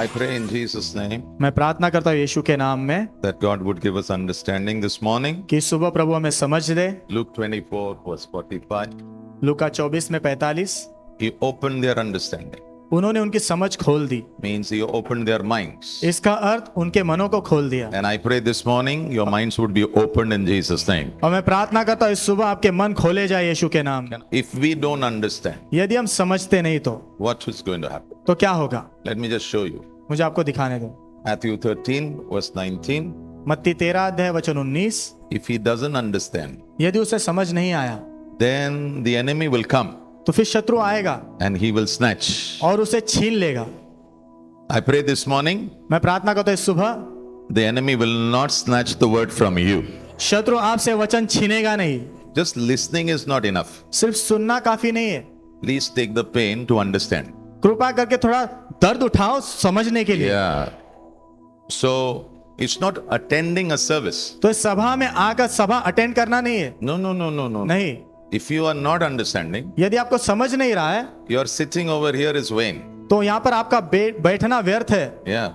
I pray in Jesus' name मैं प्रार्थना करता हूँ यीशु के नाम में that God would give us understanding this morning. कि सुबह प्रभु हमें समझ दे। Luke 24 verse 45. लूका 24 में 45 He opened their understanding. उन्होंने उनकी समझ खोल दी, Means he opened their minds. इसका अर्थ उनके मनों को खोल दिया। And I pray this morning your minds would be opened in Jesus' name. और मैं प्रार्थना करता हूँ इस सुबह आपके मन खोले जाए यीशु के नाम में। If we don't understand, यदि हम समझते नहीं तो what is going to happen? क्या होगा? Let me just show you. मुझे आपको दिखाने दो। Matthew 13 verse 19. मत्ती 13 अध्याय वचन 19। If he doesn't understand, यदि उसे समझ नहीं आया then the enemy will come तो फिर शत्रु आएगा and he will snatch. और उसे छीन लेगा। I pray this morning मैं प्रार्थना करता हूँ इस सुबह the enemy will not snatch the word from you. शत्रु आपसे वचन छीनेगा नहीं। Just listening is not enough. सिर्फ सुनना काफी नहीं है, Please take the pain to understand. कृपा करके थोड़ा दर्द उठाओ समझने के लिए। Yeah. So it's not attending a service. तो इस सभा में आकर सभा अटेंड करना नहीं है। No. नहीं, If you are not understanding, यदि आपको समझ नहीं रहा है your sitting over here is vain. तो यहाँ पर आपका बैठना व्यर्थ है। Yeah.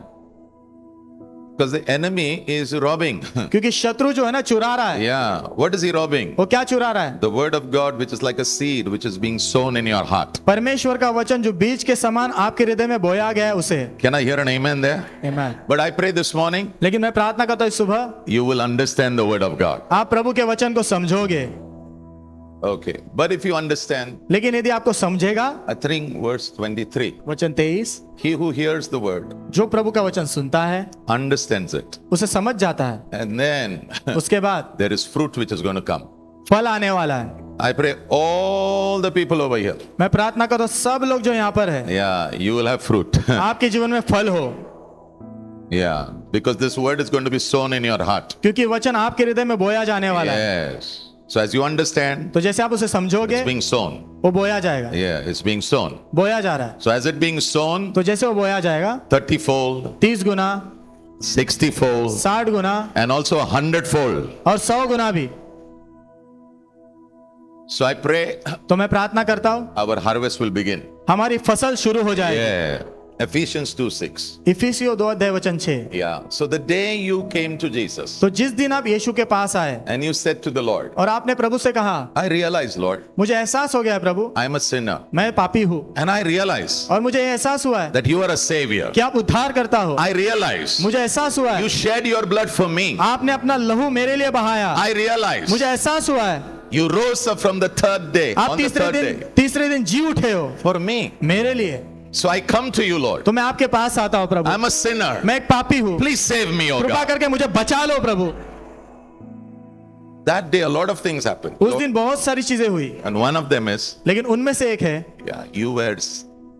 Because the enemy is robbing. क्योंकि शत्रु जो है ना चुरा रहा है। Yeah. What is he robbing? वो क्या चुरा रहा है? The word of God, which is like a seed, which is being sown in your heart. परमेश्वर का वचन जो बीज के समान आपके हृदय में बोया गया है उसे। Can I hear an amen there? आमीन। But I pray this morning, लेकिन मैं प्रार्थना करता हूँ इस सुबह you will understand the word of God. आप प्रभु के वचन को समझोगे। Okay. But if you understand, लेकिन यदि आपको समझेगा, I think verse 23, वचन 23, he who hears the word जो प्रभु का वचन सुनता है understands it. उसे समझ जाता है, And then उसके बाद there is fruit which is going to come. फल आने वाला है। I pray all the people over here. मैं प्रार्थना करता हूँ सब लोग जो यहाँ पर है Yeah, you will have fruit. आपके जीवन में फल हो, Yeah, because this word is going to be sown in your heart. क्योंकि वचन आपके हृदय में बोया जाने वाला है। Yes. So as you understand, तो जैसे आप उसे समझोगे it's being sown. वो बोया जाएगा। Yeah, it's being sown. बोया जा रहा है। So as it being sown, तो जैसे वो बोया जाएगा 30-fold, 30 Guna, 60-fold, 60 Guna and also 100-fold. और 100 गुना भी। So I pray तो मैं प्रार्थना करता हूँ our harvest will begin. हमारी फसल शुरू हो जाएगी। Yeah. Ephesians 2:6. इफिसियों 2 अध्याय वचन 6। Yeah. So the day you came to Jesus तो जिस दिन आप यीशु के पास आए and you said to the Lord, और आपने प्रभु से कहा, I realize, Lord, मुझे एहसास हो गया है प्रभु, I am a sinner. मैं पापी हूँ, And I realize और मुझे एहसास हुआ है that you are a savior. कि आप उद्धार करता हो। I realize मुझे एहसास हुआ है you shed your blood for me. आपने अपना लहू मेरे लिए बहाया। I realize मुझे एहसास हुआ है you rose up from the third day, आप on the third day, तीसरे दिन जी उठे हो for me. मेरे लिए। So I come to you, Lord. तो मैं आपके पास आता हूँ प्रभु, I'm a sinner. मैं एक पापी हूँ, Please save me, oh कृपा God. करके मुझे बचा लो प्रभु। That day, a lot of things happened. उस दिन बहुत सारी चीजें हुई, And one of them is, लेकिन उनमें से एक है yeah, you were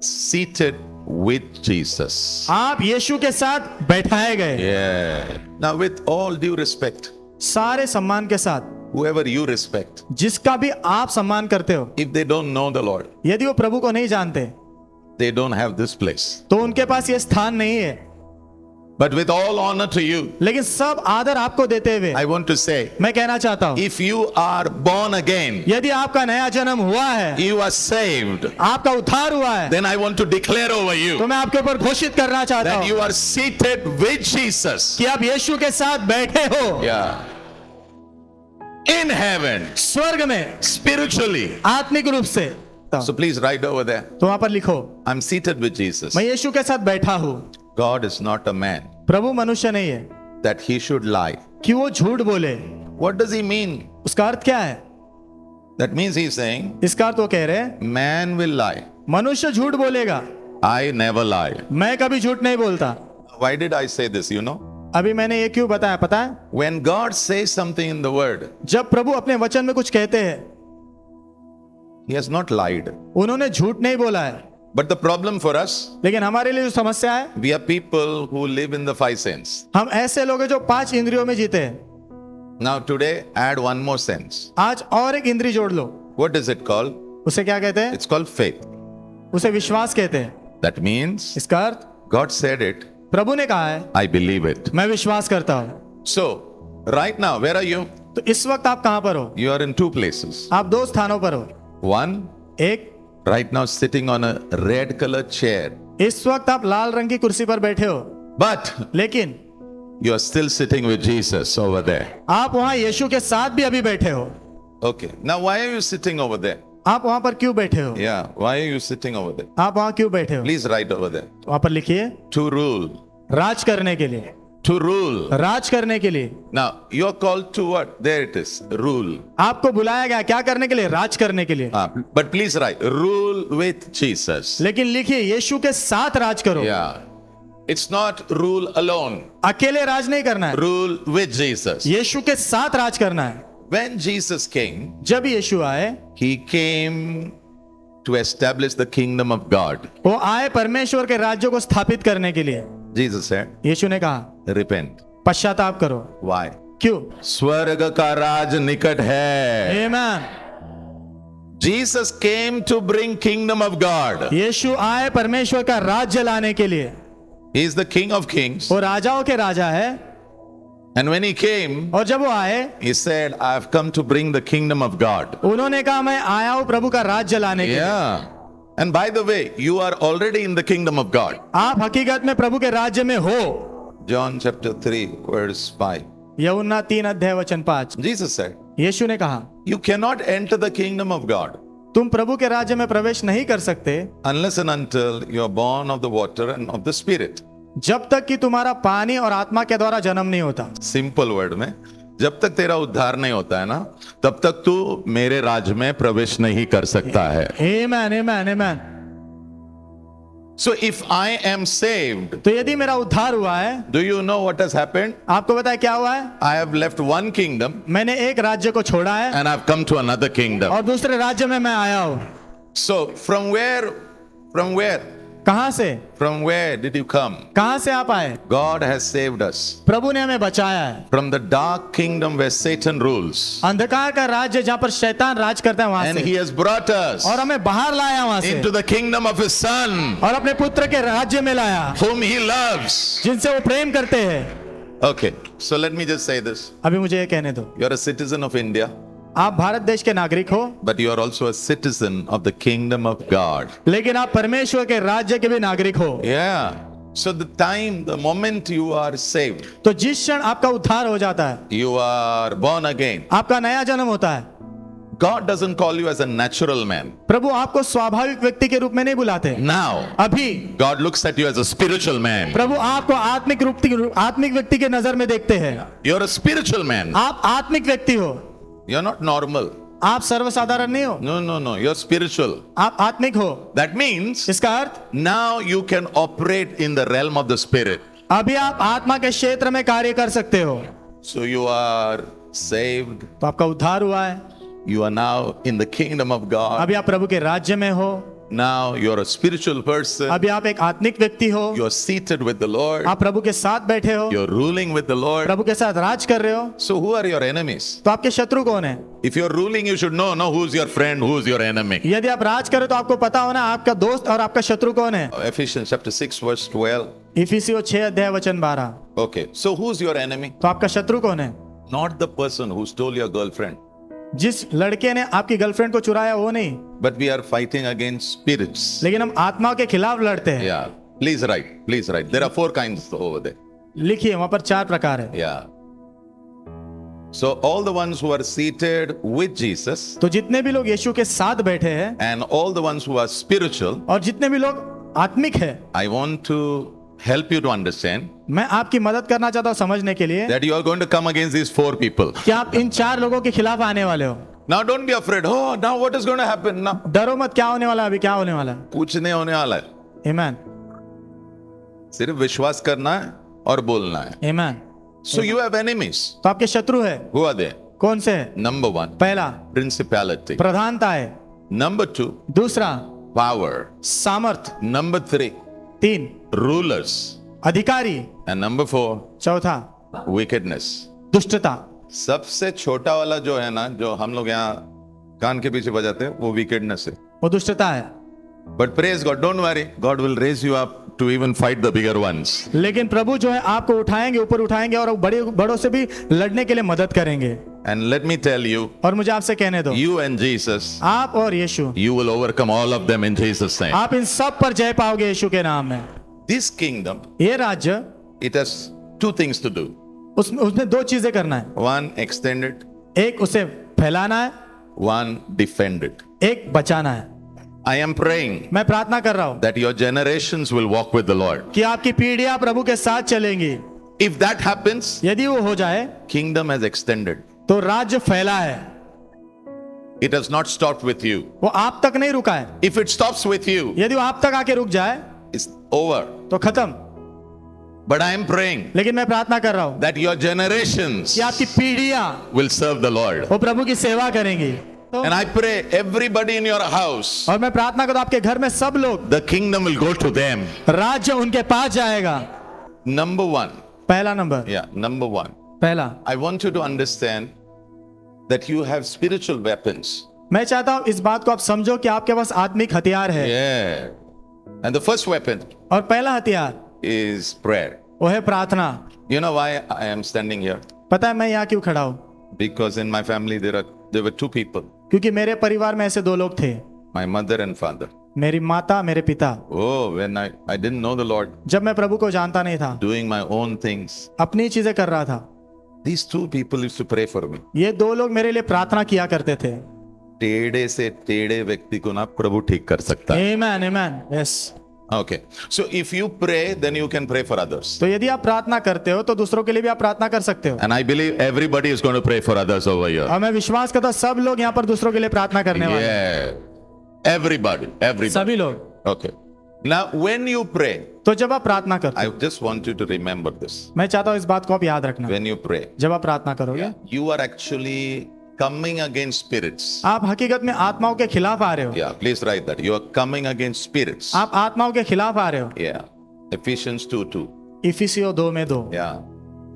seated with Jesus. आप यीशु के साथ बैठाए गए। Yeah. Now, with all due respect, सारे सम्मान के साथ, whoever you respect, जिसका भी आप सम्मान करते हो, if they don't know the Lord, यदि वो प्रभु को नहीं जानते they don't have this place. तो उनके पास ये स्थान नहीं है। But with all honor to you, लेकिन सब आदर आपको देते हुए I want to say, मैं कहना चाहता हूँ, if you are born again, यदि आपका नया जन्म हुआ है, you are saved, आपका उद्धार हुआ है, then I want to declare over you तो मैं आपके ऊपर घोषित करना चाहता that हूँ you are seated with Jesus. कि आप यीशु के साथ बैठे हो Yeah. In heaven, स्वर्ग में spiritually. आत्मिक रूप से। So please write over there. तो वहां पर लिखो, I'm seated with Jesus. मैं यीशु के साथ बैठा हूँ। God is not a man प्रभु मनुष्य नहीं है that he should lie. कि वो झूठ बोले। What does he mean? उसका अर्थ क्या है? That means he's saying, इसका अर्थ वो कह रहे हैं man will lie. मनुष्य झूठ बोलेगा, I never lie. मैं कभी झूठ नहीं बोलता। Why did I say this? You know? अभी मैंने ये क्यों बताया पता है? When God says something in the word, जब प्रभु अपने वचन में कुछ कहते हैं, he has not lied. उन्होंने झूठ नहीं बोला है। But the problem for us, लेकिन हमारे लिए जो समस्या है, we are people who live in the five sense. हम ऐसे लोग हैं जो 5 इंद्रियों में जीते हैं। Now today, add one more sense. आज और एक इंद्री जोड़ लो। What is it called? उसे क्या कहते हैं? It's called faith. उसे विश्वास कहते हैं। That means इसका अर्थ God said it, प्रभु ने कहा है, I believe it. मैं विश्वास करता हूँ। So, right now, where are you? तो इस वक्त आप कहां पर हो? You are in two places. आप 2 स्थानों पर हो। One, एक right now sitting on a red color chair इस वक्त आप लाल रंग की कुर्सी पर बैठे हो, but लेकिन you are still sitting with Jesus over there. आप वहां यीशु के साथ भी अभी बैठे हो। Okay. Now, why are you sitting over there? आप वहां पर क्यों बैठे हो? Yeah. Why are you sitting over there? आप वहां क्यों बैठे हो? Please write over there. वहां पर लिखिए, To rule. राज करने के लिए। To rule. राज करने के लिए Now, you're called to what? There it is. Rule. आपको बुलाया गया, क्या करने के लिए? राज करने के लिए। But please write. Rule with Jesus. लेकिन लिखिए, यीशु के साथ राज करो। Yeah. It's not rule alone. अकेले राज नहीं करना है, Rule with Jesus. यीशु के साथ राज करना है। When Jesus came, जब यीशु आए, he came to establish the kingdom of God. वो आए परमेश्वर के राज्य को स्थापित करने के लिए। Jesus said, यीशु ने कहा, repent. पश्चाताप करो। Why? क्यों? स्वर्ग का राज निकट है. आमेन। Jesus came to bring kingdom of God. यीशु आए परमेश्वर का राज्य लाने के लिए। He is the King of Kings. वो राजाओं के राजा है। And when he came, और जब वो आए, he said, I have come to bring the kingdom of God. उन्होंने कहा, मैं आया हूं प्रभु का राज्य लाने के लिए। Yeah. And by the way, you are already in the kingdom of God. आप हकीकत में प्रभु के राज्य में हो। John chapter 3, verse 5. यूहन्ना 3 अध्याय वचन 5। Jesus said, यीशु ने कहा, you cannot enter the kingdom of God तुम प्रभु के राज्य में प्रवेश नहीं कर सकते unless and until you are born of the water and of the Spirit. जब तक कि तुम्हारा पानी और आत्मा के द्वारा जन्म नहीं होता। सिंपल वर्ड में, जब तक तेरा उद्धार नहीं होता है ना, तब तक तू मेरे राज में प्रवेश नहीं कर सकता है। आमेन, आमेन, आमेन। So if I am saved, तो यदि मेरा उद्धार हुआ है, do you know what has happened? आपको पता है क्या हुआ है? I have left one kingdom मैंने एक राज्य को छोड़ा है and I've come to another kingdom. और दूसरे राज्य में मैं आया हूं। So from where कहां से? from where did you come? कहां से आप आए? God has saved us प्रभु ने हमें बचाया है from the dark kingdom where Satan rules, अंधकार का राज्य जहां पर शैतान राज करता है वहां and से, he has brought us और हमें बाहर लाया वहां से into the kingdom of his son और अपने पुत्र के राज्य में लाया, whom he loves. जिनसे वो प्रेम करते हैं। Okay, so let me just say this. अभी मुझे ये कहने दो, You're a citizen of India, आप भारत देश के नागरिक हो, but you are also a citizen of the kingdom of God. लेकिन आप परमेश्वर के राज्य के भी नागरिक हो। Yeah. So the moment you are saved, तो जिस क्षण आपका उद्धार हो जाता है, you are born again. आपका नया जन्म होता है, God doesn't call you as a natural man. प्रभु आपको स्वाभाविक व्यक्ति के रूप में नहीं बुलाते। Now, अभी God looks at you as a spiritual man. प्रभु आपको आत्मिक व्यक्ति के नजर में देखते हैं। You're a spiritual man. आप आत्मिक व्यक्ति हो, You're not normal. आप सर्वसाधारण नहीं हो, No. You're spiritual. आप आत्मिक हो। That means इसका अर्थ, now you can operate in the realm of the spirit. अभी आप आत्मा के क्षेत्र में कार्य कर सकते हो। So you are saved. तो आपका उद्धार हुआ है, You are now in the kingdom of God. अभी आप प्रभु के राज्य में हो, Now you're a spiritual person. अभी आप एक आत्मिक व्यक्ति हो, You're seated with the Lord. आप प्रभु के साथ बैठे हो, You're ruling with the Lord. प्रभु के साथ राज कर रहे हो। So who are your enemies? तो आपके शत्रु कौन है? If you're ruling, you should know who's your friend, who's your enemy. यदि आप राज करें तो आपको पता होना आपका दोस्त और आपका शत्रु कौन है। Ephesians chapter 6 verse 12. इफिसियों 6 अध्याय वचन 12। Okay, so who's your enemy? तो आपका शत्रु कौन है? Not the person who stole your girlfriend. जिस लड़के ने आपकी गर्लफ्रेंड को चुराया वो नहीं, But we are fighting against spirits. लेकिन हम आत्माओं के खिलाफ लड़ते हैं। Yeah, please write. There are 4 kinds over there. लिखिए, वहां पर 4 प्रकार है। Yeah. So all the ones who are seated with Jesus तो जितने भी लोग यीशु के साथ बैठे हैं and all the ones who are spiritual, और जितने भी लोग आत्मिक है, I want to help you to understand मैं आपकी मदद करना चाहता हूँ समझने के लिए that you are going to come against these 4 people. कि आप इन 4 लोगों के खिलाफ आने वाले हो। Now don't be afraid. Oh, now what is going to happen now? डरो मत, क्या होने वाला है, अभी क्या होने वाला है। कुछ नहीं होने वाला है। आमेन, सिर्फ विश्वास करना है और बोलना है। आमेन। So you have enemies. तो आपके शत्रु है, Who are they? कौन से है? Number 1, पहला principality. प्रधानता है, Number 2, दूसरा power. सामर्थ, Number 3, 3 rulers. अधिकारी, And number 4, चौथा wickedness. दुष्टता। सबसे छोटा वाला जो है ना, जो हम लोग यहाँ कान के पीछे बजाते हैं, वो wickedness है. वो दुष्टता है। But praise God, don't worry. God will raise you up to even fight the bigger ones. लेकिन प्रभु जो है आपको उठाएंगे, ऊपर उठाएंगे और बड़ों से भी लड़ने के लिए मदद करेंगे। And let me tell you, और मुझे आपसे कहने दो, you and Jesus, आप और यीशु, you will overcome all of them in Jesus' name. आप इन सब पर जय पाओगे यीशु के नाम में। This kingdom, ये राज्य, it has two things to do. उसमें दो चीजें करना है। One, extend it. एक उसे फैलाना है, One, defend it. एक बचाना है। I am praying मैं प्रार्थना कर रहा हूँ that your generations will walk with the Lord. कि आपकी पीढ़ियां प्रभु के साथ चलेंगी। If that happens, यदि वो हो जाए kingdom has extended. तो राज्य फैला है, It has not stopped with you. वो आप तक नहीं रुका है। If it stops with you, यदि वो आप तक आके रुक जाए it's over. तो खत्म। But I am praying लेकिन मैं प्रार्थना कर रहा हूँ that your generations कि आपकी पीढ़ियां will serve the Lord. वो प्रभु की सेवा करेंगी। तो And I pray everybody in your house, और मैं प्रार्थना करता हूं आपके घर में सब लोग, the kingdom will go to them. राज्य उनके पास जाएगा। Number one. पहला नंबर, Yeah, number one. पहला, I want you to understand that you have spiritual weapons. मैं चाहता हूं इस बात को आप समझो कि आपके पास आत्मिक हथियार है। Yeah. And the first weapon और पहला हथियार is prayer. वो है प्रार्थना। You know why I am standing here? पता है मैं यहाँ क्यों खड़ा हूँ? Because in my family there were two people, क्योंकि मेरे परिवार में ऐसे दो लोग थे, my mother and father. मेरी माता, मेरे पिता। Oh, when I didn't know the Lord, जब मैं प्रभु को जानता नहीं था, doing my own things, अपनी चीजें कर रहा था, these two people used to pray for me. ये दो लोग मेरे लिए प्रार्थना किया करते थे। टेढ़े से टेढ़े व्यक्ति को ना प्रभु ठीक कर सकता है। आमेन, आमेन, yes. Okay. So if you pray, then you can pray for others. तो यदि आप प्रार्थना करते हो तो दूसरों के लिए भी आप प्रार्थना कर सकते हो। And I believe everybody is going to pray for others over here. और मैं विश्वास करता हूं सब लोग यहाँ पर दूसरों के लिए प्रार्थना करने वाले हैं। Yeah. Everybody. सभी लोग। Okay. Now when you pray, तो जब आप प्रार्थना करते I हो, just want you to remember this. मैं चाहता हूँ इस बात को आप याद रखना। When you pray, जब आप प्रार्थना करोगे, you are actually coming against spirits. आप हकीकत में आत्माओं के खिलाफ आ रहे हो। Yeah, please write that. You are coming against spirits. आप आत्माओं के खिलाफ आ रहे हो। Yeah. Ephesians 2:2. इफिसियों 2:2। Yeah.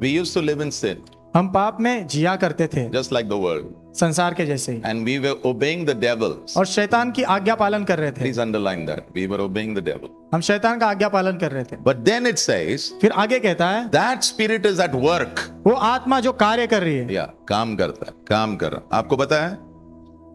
We used to live in sin, हम पाप में जिया करते थे, just like the world. संसार के जैसे ही, And we were obeying the devil. और शैतान की आज्ञा पालन कर रहे थे। Please underline that. We were obeying the devil. हम शैतान का आज्ञा पालन कर रहे थे। But then it says, फिर आगे कहता है, that spirit is at work. वो आत्मा जो कार्य कर रही है। Yeah, काम करता है, काम कर रहा। आपको पता है,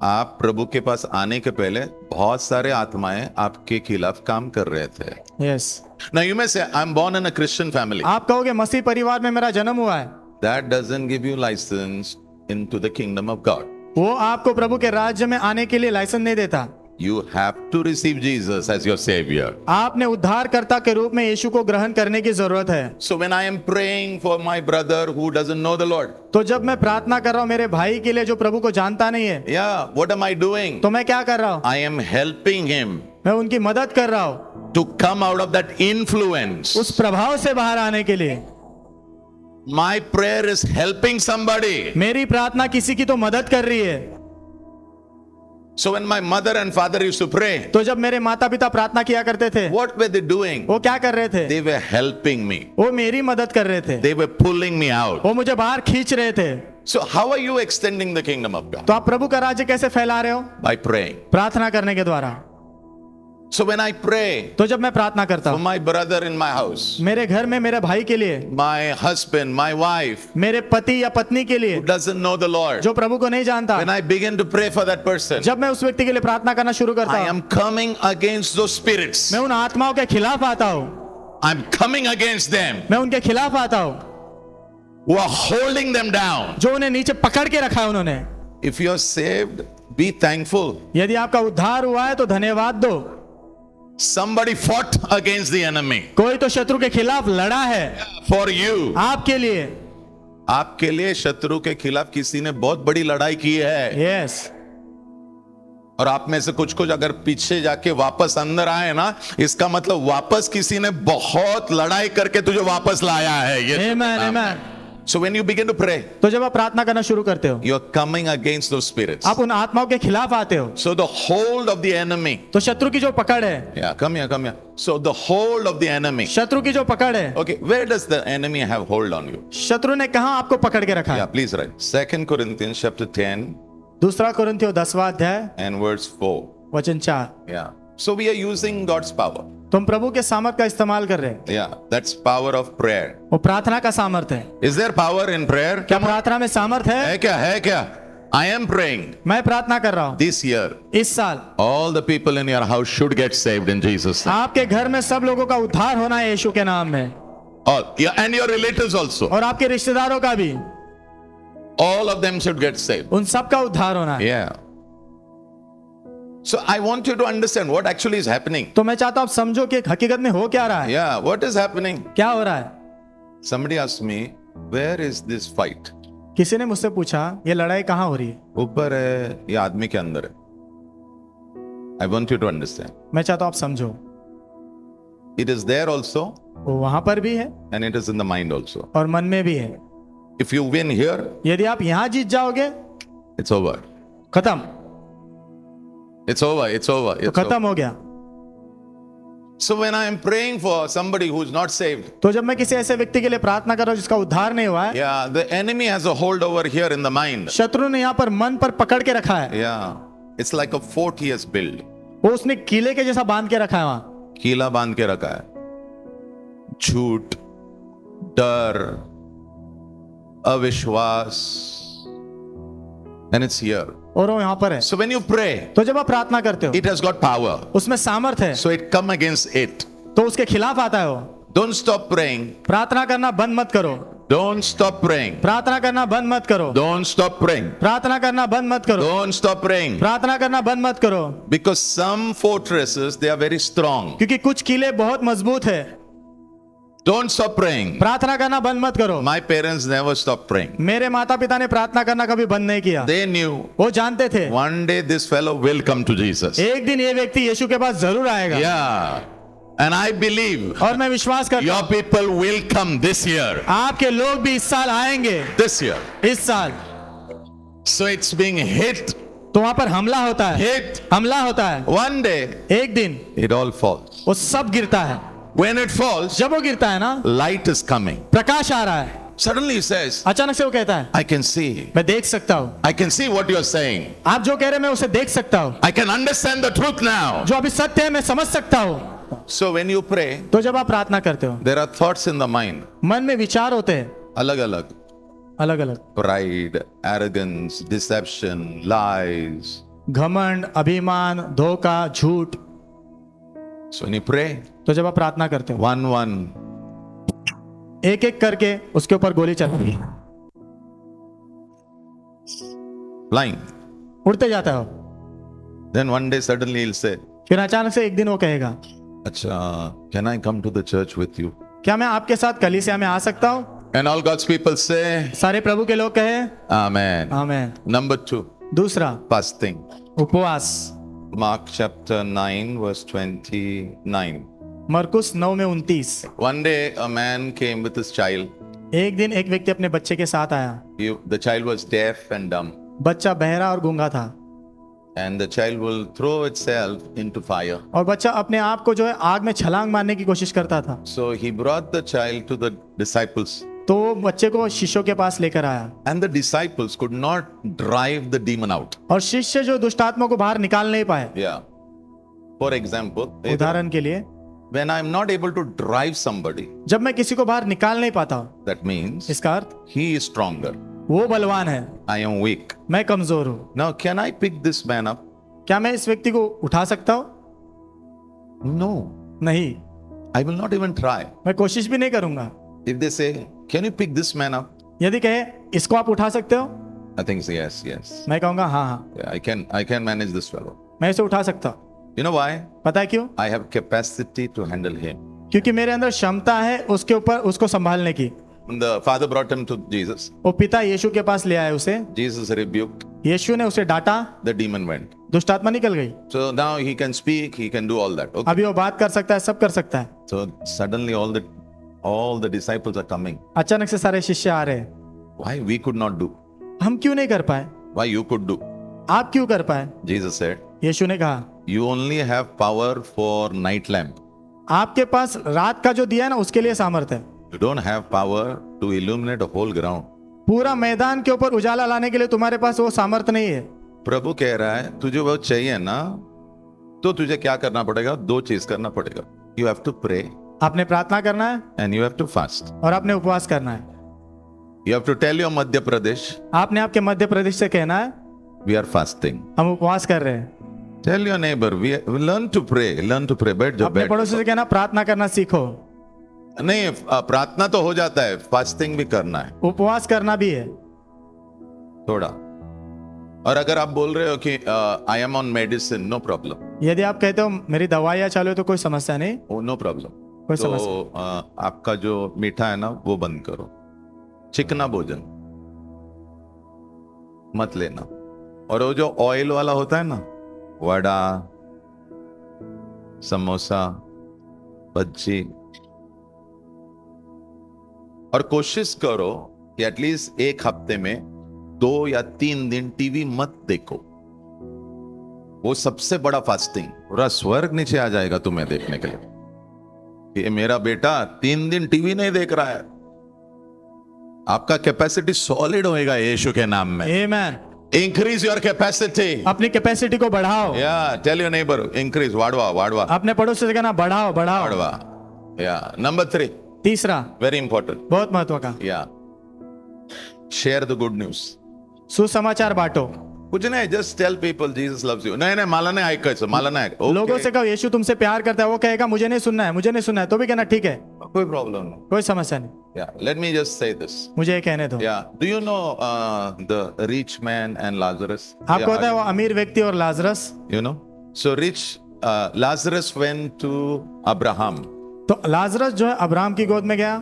आप प्रभु के पास आने के पहले बहुत सारे आत्माएं आपके खिलाफ काम कर रहे थे। Yes. Now you may say, I'm born in a Christian family. आप कहोगे मसीह परिवार में मेरा जन्म हुआ है। That doesn't give you license into the kingdom of God. वो आपको प्रभु के राज्य में आने के लिए लाइसेंस नहीं देता। You have to receive Jesus as your savior. आपने उद्धारकर्ता के रूप में यीशु को ग्रहण करने की जरूरत है। So when I am praying for my brother who doesn't know the Lord, तो जब मैं प्रार्थना कर रहा हूँ मेरे भाई के लिए जो प्रभु को जानता नहीं है, yeah, what am I doing? तो मैं क्या कर रहा हूँ? I am helping him मैं उनकी मदद कर रहा हूँ to come out of that influence. उस प्रभाव से बाहर आने के लिए। My prayer is helping somebody. मेरी प्रार्थना किसी की तो मदद कर रही है। So when my mother and father used to pray, तो जब मेरे माता पिता प्रार्थना किया करते थे, what were they doing? वो क्या कर रहे थे? They were helping me. वो मेरी मदद कर रहे थे, They were pulling me out. वो मुझे बाहर खींच रहे थे। So how are you extending the kingdom of God? तो आप प्रभु का राज्य कैसे फैला रहे हो? By praying. प्रार्थना करने के द्वारा। So when I pray तो जब मैं प्रार्थना करता for हूँ my brother in my house, मेरे घर में मेरे भाई के लिए, my husband, my wife मेरे पति या पत्नी के लिए who doesn't know the Lord, जो प्रभु को नहीं जानता, when I begin to pray for that person, जब मैं उस व्यक्ति के लिए प्रार्थना करना शुरू करता I हूँ, am coming against those spirits. मैं उन आत्माओं के खिलाफ आता हूँ, I'm coming against them मैं उनके खिलाफ आता हूँ who are holding them down. जो उन्हें नीचे पकड़ के रखा है उन्होंने। If you are saved, be thankful. यदि आपका उद्धार हुआ है तो धन्यवाद दो। Somebody fought against the enemy कोई तो शत्रु के खिलाफ लड़ा है for you. आपके लिए। आपके लिए शत्रु के खिलाफ किसी ने बहुत बड़ी लड़ाई की है, यस। और आप में से कुछ अगर पीछे जाके वापस अंदर आए ना, इसका मतलब वापस किसी ने बहुत लड़ाई करके तुझे वापस लाया है। ये आमेन, आमेन। So when you begin to pray, तो जब आप प्रार्थना करना शुरू करते हो, you are coming against those spirits. आप उन आत्माओं के खिलाफ आते हो। So the hold of the enemy. तो शत्रु की जो पकड़ है, Yeah, come here. So the hold of the enemy. शत्रु की जो पकड़ है, Okay, where does the enemy have hold on you? शत्रु ने कहां आपको पकड़ के रखा Yeah, है? please write. 2 Corinthians chapter 10 दूसरा कुरिन्थियों 10वां अध्याय and verse 4. वचन 4। Yeah. So we are using God's power. तुम प्रभु के सामर्थ का इस्तेमाल कर रहे हैं। Yeah, that's power of prayer. वो प्रार्थना का सामर्थ है। Is there power in prayer? क्या प्रार्थना में सामर्थ है? है क्या? I am praying मैं प्रार्थना कर रहा हूँ this year. इस साल All the people in your house should get saved in Jesus' name. आपके घर में सब लोगों का उद्धार होना है यीशु के नाम में, All, yeah, and your relatives also. और आपके रिश्तेदारों का भी, All of them should get saved. उन सब का उद्धार होना है। Yeah. So I want you to understand what actually is happening. तो मैं चाहता हूं आप समझो कि हकीकत में हो क्या रहा है। Yeah, what is happening? क्या हो रहा है? Somebody asked me, where is this fight? किसी ने मुझसे पूछा ये लड़ाई कहाँ हो रही है? ऊपर है या आदमी के अंदर है? I want you to understand. मैं चाहता हूं आप समझो, It is there also, वो वहां पर भी है and it is in the mind also. और मन में भी है। If you win here, यदि आप यहां जीत जाओगे, it's over. खत्म, It's over. It's over. तो It's खत्म over. हो गया। So when I am praying for somebody who's not saved, तो जब मैं किसी ऐसे व्यक्ति के लिए प्रार्थना कर रहा हूं जिसका उद्धार नहीं हुआ है, yeah, the enemy has a hold over here in the mind. शत्रु ने यहाँ पर मन पर पकड़ के रखा है। Yeah, it's like a fort he has built. वो उसने किले के जैसा बांध के रखा है वहां। कीला बांध के रखा है, झूठ, डर, अविश्वास, and it's here. और वो यहाँ पर है। So when you pray, तो जब आप प्रार्थना करते हो it has got power. उसमें सामर्थ है, So it come against it. तो उसके खिलाफ आता है वो। Don't stop praying. प्रार्थना करना बंद मत करो, Don't stop praying. प्रार्थना करना बंद मत करो, Don't stop praying. प्रार्थना करना बंद मत करो, Don't stop praying. प्रार्थना करना बंद मत करो, Because some fortresses, they are very strong. क्योंकि कुछ किले बहुत मजबूत है। Don't stop praying. प्रार्थना करना बंद मत करो। My parents never stopped praying. मेरे माता पिता ने प्रार्थना करना कभी बंद नहीं किया। They knew वो जानते थे one day this fellow will come to Jesus. एक दिन ये व्यक्ति यीशु के पास जरूर आएगा। Yeah. And I believe और मैं विश्वास करता your हूँ people will come this year. आपके लोग भी इस साल आएंगे, This year. इस साल। So it's being hit. तो वहां पर हमला होता है, Hit. हमला होता है। One day एक दिन it all falls. वो सब गिरता है। When it falls, जब वो गिरता है ना, light is coming. प्रकाश आ रहा है। Suddenly he says, अचानक से वो कहता है I can see. मैं देख सकता हूँ, I can see what you're saying. आप जो कह रहे हैं मैं उसे देख सकता हूँ, I can understand the truth now. जो अभी सत्य है मैं समझ सकता हूँ। So when you pray, तो जब आप प्रार्थना करते हो, there are thoughts in the mind. मन में विचार होते हैं अलग अलग. अलग अलग, Pride, arrogance, deception, lies. घमंड, अभिमान, धोखा, झूठ। So when you pray, तो जब आप प्रार्थना करते हो, one, एक एक करके उसके ऊपर गोली चलती है, flying. उड़ते जाता हो। Then one day suddenly he'll say, फिर अचानक से एक दिन वो कहेगा, अच्छा, can I come to the church with you? क्या मैं आपके साथ कलीसिया में आ सकता हूँ? And all God's people say, सारे प्रभु के लोग कहे Amen. आमेन। Number 2, दूसरा, fasting. उपवास। Mark chapter 9 verse 29. मरकुस 9 में 29। One day a man came with his child. एक दिन एक व्यक्ति अपने बच्चे के साथ आया। The child was deaf and dumb. बच्चा बहरा और गूंगा था, And the child will throw itself into fire. और बच्चा अपने आप को जो है आग में छलांग मारने की कोशिश करता था। So he brought the child to the disciples. तो वो बच्चे को शिष्यों के पास लेकर आया, And the disciples could not drive the demon out. और शिष्य जो दुष्ट आत्मा को बाहर निकाल नहीं पाए। Yeah. For example, उदाहरण के लिए, when I'm not able to drive somebody, जब मैं किसी को बाहर निकाल नहीं पाता हूँ, that means इसका अर्थ he is stronger. वो बलवान है, I am weak. मैं कमजोर हूँ। Now, can I pick this man up? क्या मैं इस व्यक्ति को उठा सकता हूँ? No. नहीं, I will not even try. मैं कोशिश भी नहीं करूंगा। If they say, can you pick this man up? यदि कहे इसको आप उठा सकते हो, I think say, yes, yes. मैं कहूंगा हाँ हाँ, Yeah, I can manage this fellow. मैं इसे उठा सकता हूँ। You know why? पता है क्यों? I have capacity to handle him. क्योंकि मेरे अंदर क्षमता है उसके ऊपर उसको संभालने की। When the father brought him to Jesus, वो पिता यीशु के पास ले आए उसे, Jesus rebuked, यीशु ने उसे डांटा, the demon went. दुष्ट आत्मा निकल गई। So now he can speak, he can do all that. Okay. अभी वो बात कर सकता है, सब कर सकता है। So suddenly all the disciples are coming. अचानक से सारे शिष्य आ रहे हैं। Why we could not do? हम क्यों नहीं कर पाए? Why you could do? आप क्यों कर पाए? Jesus said, यीशु ने कहा, you only have power for night lamp. आपके पास रात का जो दिया है ना उसके लिए सामर्थ है, You don't have power to illuminate a whole ground. पूरा मैदान के ऊपर उजाला लाने के लिए तुम्हारे पास वो सामर्थ नहीं है। प्रभु कह रहा है तुझे वो चाहिए ना, तो तुझे क्या करना पड़ेगा? दो चीज करना पड़ेगा. यू हैव टू प्रे आपने प्रार्थना करना है and you have to fast. और आपने उपवास करना है. You have to tell your Madhya Pradesh, आपने आपके मध्य प्रदेश से कहना है वी आर फास्टिंग. हम उपवास कर रहे हैं. Tell your neighbour, we learn to pray. बैठ जाओ. अपने पड़ोसी से कहना प्रार्थना करना सीखो. नहीं, प्रार्थना तो हो जाता है, फास्टिंग भी करना है उपवास करना भी है थोड़ा. और अगर आप बोल रहे हो कि I am on medicine, no problem. यदि आप कहते हो मेरी दवाइयाँ चालू है तो कोई समस्या नहीं. No problem. कोई तो समस्या आपका जो मीठा है ना वो बंद करो. चिकना भोजन मत लेना. और वो जो ऑयल वाला होता है ना, वड़ा, समोसा, बज्जी. और कोशिश करो कि एटलीस्ट एक हफ्ते में 2 या 3 दिन टीवी मत देखो. वो सबसे बड़ा फास्टिंग. पूरा स्वर्ग नीचे आ जाएगा तुम्हें देखने के लिए. ये मेरा बेटा 3 दिन टीवी नहीं देख रहा है. आपका कैपेसिटी सॉलिड होएगा यीशु के नाम में. आमेन. Increase your capacity. अपनी कैपेसिटी को बढ़ाओ. या टेल योर नेबर, इंक्रीज. वाड़वा. अपने पड़ोसी से कहना बढ़ाओ. वाड़वा. या नंबर 3, तीसरा वेरी इंपॉर्टेंट. बहुत महत्व का, या शेयर द गुड न्यूज. सुसमाचार बांटो. कुछ नहीं, just tell people Jesus loves you. नहीं, मला नाही ऐकायचं, मला नाही. लोगों से कहो यीशु तुमसे प्यार करता है. वो कहेगा मुझे नहीं सुनना है, तो भी कहना ठीक है, कोई प्रॉब्लम नहीं. कोई समस्या नहीं. Yeah, let me just say this. मुझे ये कहने दो. Yeah, do you know the rich man and Lazarus? आपको पता है वो अमीर व्यक्ति और Lazarus. You know, so rich Lazarus went to Abraham. तो लाजरस जो है अब्राहम की गोद में गया.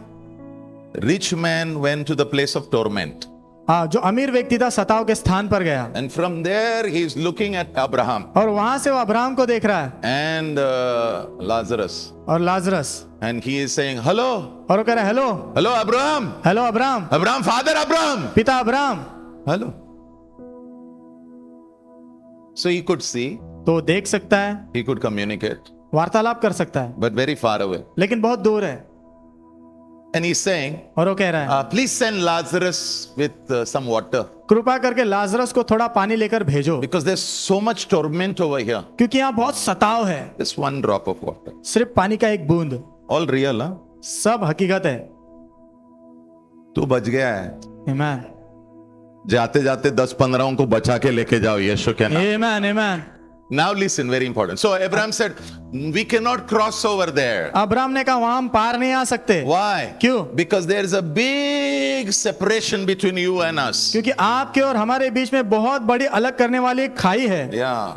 Rich man went to the place of torment. हाँ, जो अमीर व्यक्ति था सताव के स्थान पर गया. And from there he is looking at Abraham. और वहां से वो अब्राहम को देख रहा है. And Lazarus. और Lazarus. And he is saying, hello. और वो कह रहा है hello. Hello Abraham. Hello Abraham. Abraham, father Abraham. पिता Abraham. Hello. So he could see. तो देख सकता है. He could communicate. वार्तालाप कर सकता है. But very far away. लेकिन बहुत दूर है. And he's saying, और वो कह रहा है please send Lazarus with some water. कृपा करके लाजरस को थोड़ा पानी लेकर भेजो. Because there's so much torment over here. क्योंकि यहाँ बहुत सताव है. Just one drop of water. सिर्फ पानी का एक बूंद. All real, huh? सब हकीकत है. तू बच गया है. आमेन. जाते जाते 10-15 को बचा के लेके जाओ यीशु के नाम. आमेन. आमेन. Now listen, very important. So Abraham said, we cannot cross over there. Abraham ने कहा वहां हम पार नहीं आ सकते. Why? क्यों? Because there is a big separation between you and us. क्योंकि आपके और हमारे बीच में बहुत बड़ी अलग करने वाली एक खाई है. Yeah.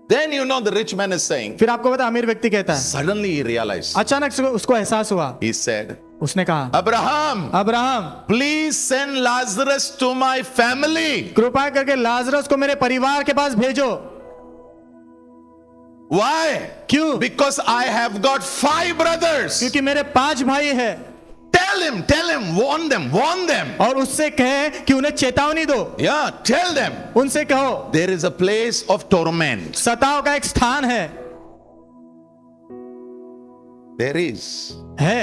Then you know the rich man is saying. फिर आपको पता अमीर व्यक्ति कहता है. Suddenly he realized. अचानक से उसको एहसास हुआ. He said, उसने कहा Abraham, please send Lazarus to my family. कृपा करके लाजरस को मेरे परिवार के पास भेजो. Why? क्यों? Because I have got 5 brothers. क्योंकि मेरे 5 भाई हैं. Tell him, warn them. और उससे कहे कि उन्हें चेतावनी दो. Yeah, tell them. उनसे कहो there is a place of torment. सताव का एक स्थान है. There is. है.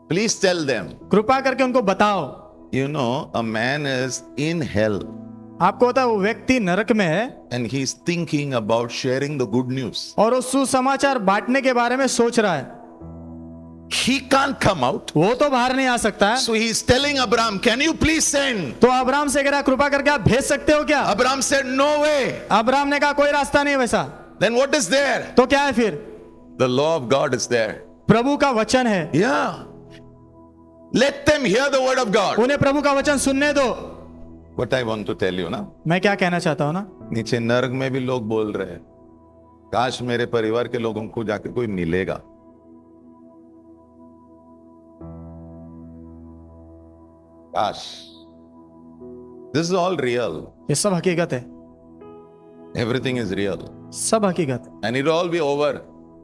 Please tell them. कृपा करके उनको बताओ. You know, a man is in hell. आपको पता है वो व्यक्ति नरक में है. And he is thinking about sharing the good news. और वो सुसमाचार बांटने के बारे में सोच रहा है. He can't come out. वो तो बाहर नहीं आ सकता है. So he is telling Abraham, can you please send? तो अब्राहम से कह रहा कृपा करके आप भेज सकते हो क्या? Abraham said, no way. Abraham ने कहा कोई रास्ता नहीं है वैसा. Then what is there? तो क्या है फिर? The law of God is there. प्रभु का वचन है. Yeah. Let them hear the word of God. उन्हें प्रभु का वचन सुनने दो. What I want to tell you ना, मैं क्या कहना चाहता हूँ ना, नीचे नर्क में भी लोग बोल रहे हैं, काश मेरे परिवार के लोगों को जाकर कोई मिलेगा. काश. This is all real. ये सब हकीकत है. Everything is real. सब हकीकत है. And it will all be over.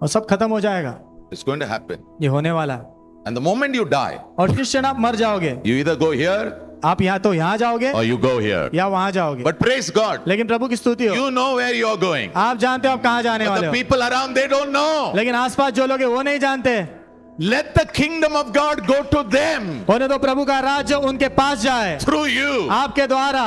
और सब खत्म हो जाएगा. It's going to happen. ये होने वाला है. And the moment you die, और जिस क्षण आप मर जाओगे, you either go here, आप यहाँ तो यहाँ जाओगे, or you go here. या वहां जाओगे. But praise God, लेकिन प्रभु की स्तुति हो. you know where you are going. आप जानते हो आप कहाँ जाने But वाले the हो. people around, they don't know. लेकिन आसपास जो लोग हैं वो नहीं जानते. Let the kingdom of God go to them होने तो प्रभु का राज्य उनके पास जाए through you. आपके द्वारा.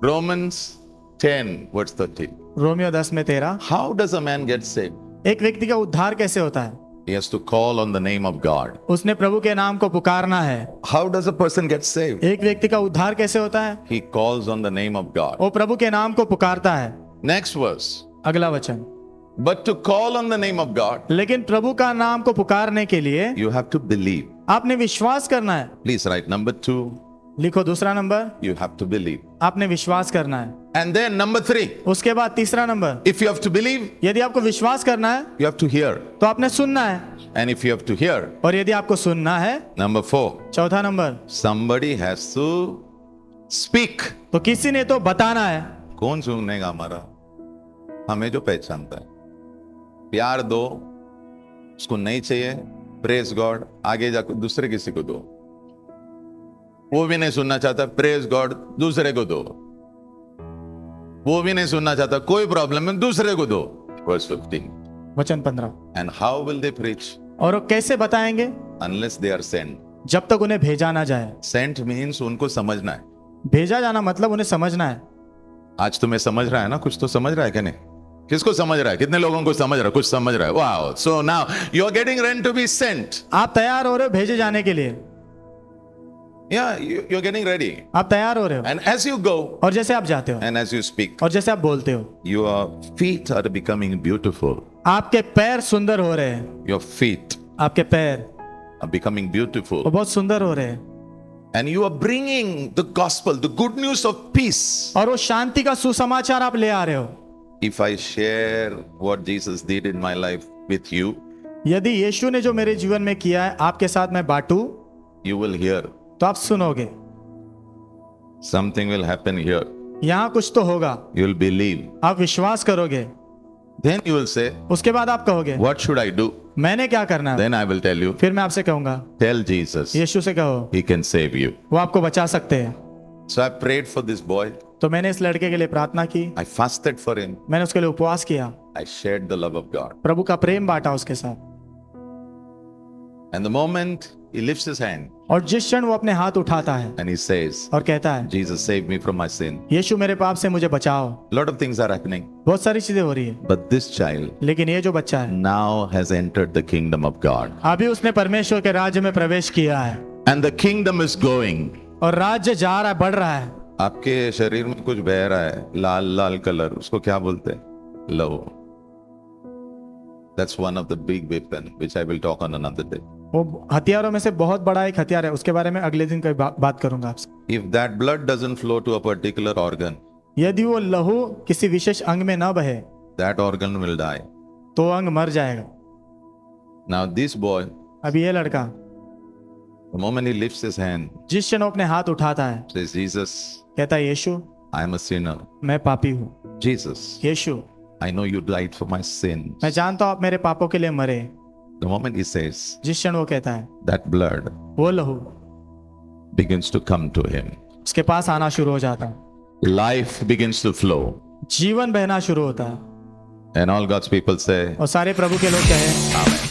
Romans 10 verse 13. Romeo 10:13। How does a man get saved? एक व्यक्ति का उद्धार कैसे होता है? He has to call on the name of God. उसने प्रभु के नाम को पुकारना है। How does a person get saved? एक व्यक्ति का उद्धार कैसे होता है? He calls on the name of God. वो प्रभु के नाम को पुकारता है। Next verse. अगला वचन। But to call on the name of God, लेकिन प्रभु का नाम को पुकारने के लिए you have to believe. आपने विश्वास करना है। Please write number 2. लिखो दूसरा number, You have to believe. आपने विश्वास करना है। And then number 3. उसके बाद तीसरा number, If you have to believe, यदि आपको विश्वास करना है you have to hear. तो आपने सुनना है, And if you have to hear, और यदि आपको सुनना है, number 4. चौथा number, Somebody has to speak. तो किसी ने तो बताना है। कौन सुनेगा हमारा? हमें जो पहचानता है। प्यार दो, उसको नहीं चाहिए, प्रेज गॉड, आगे जाकर दूसरे किसी को दो। वो भी नहीं सुनना चाहता, प्रेज गॉड, दूसरे को दो। वो भी नहीं सुनना चाहता, कोई प्रॉब्लम है, दूसरे को दो। Verse 15. वचन 15। And how will they preach? और वो कैसे बताएंगे? Unless they are sent. जब तक उन्हें भेजा ना जाए। Sent means उनको समझना है। भेजा जाना मतलब उन्हें समझना है। आज तुम्हें समझ रहा है ना, कुछ तो समझ रहा है क्या नहीं? किसको समझ रहा है? कितने लोगों को समझ रहा है? कुछ समझ रहा है। Wow, so now you are getting ready to be sent. आप तैयार हो रहे हो भेजे जाने के लिए। Yeah, you are getting ready. आप तैयार हो रहे हो, And as you go, और जैसे आप जाते हो, and as you speak, और जैसे आप बोलते हो, your feet are becoming beautiful. आपके पैर सुंदर हो रहे हैं। Your feet आपके पैर are becoming beautiful. वो बहुत सुंदर हो रहे हैं, And you are bringing the gospel, the good news of peace. और वो शांति का सुसमाचार आप ले आ रहे हो। If I share what Jesus did in my life with you, यदि यीशु ने जो मेरे जीवन में किया है आपके साथ मैं बांटूं, you will hear. तो आप सुनोगे। Something will happen here. यहाँ कुछ तो होगा, You will believe. आप विश्वास करोगे। Then you will say, उसके बाद आप कहोगे what should I do? मैंने क्या करना है? Then I will tell you, फिर मैं आपसे कहूंगा tell Jesus. यीशु से कहो, He can save you. वो आपको बचा सकते हैं। So I prayed for this boy. तो मैंने इस लड़के के लिए प्रार्थना की, I fasted for him. मैंने उसके लिए उपवास किया, I shared the love of God. प्रभु का प्रेम बांटा उसके साथ। And the moment he lifts his hand और जिस क्षण वो अपने हाथ उठाता है and he says, और कहता है, Jesus, save me from my sin. यीशु मेरे पाप से मुझे बचाओ। A lot of things are happening. बहुत सारी चीजें हो रही है, But this child लेकिन ये जो बच्चा है now has entered the kingdom of God. अभी उसने परमेश्वर के राज्य में प्रवेश किया है, And the kingdom is going. और राज्य जा रहा है, बढ़ रहा है। आपके शरीर में कुछ बह रहा है, लाल लाल कलर, उसको क्या बोलते हैं? लहू. That's one of the big weapon which I will talk on another day. वो हथियारों में से बहुत बड़ा एक हथियार है, उसके बारे में अगले दिन कोई बात करूंगा आपसे। If that blood doesn't flow to a particular organ, यदि वो लहू किसी विशेष अंग में न बहे that organ will die. तो अंग मर जाएगा। Now this boy, अभी ये लड़का the moment he lifts his hand, जिस क्षण वो अपने हाथ उठाता है, says, Jesus, कहता है, यीशु I am a sinner. मैं पापी हूँ। Jesus, Yeshu I know you died for my sins. मैं जानता हूँ आप मेरे पापों के लिए मरे। The moment he says, जिस क्षण वो कहता है, that blood वो लहू begins to come to him. उसके पास आना शुरू हो जाता है, Life begins to flow. जीवन बहना शुरू होता है। And all God's people say, और सारे प्रभु के लोग कहे, Amen.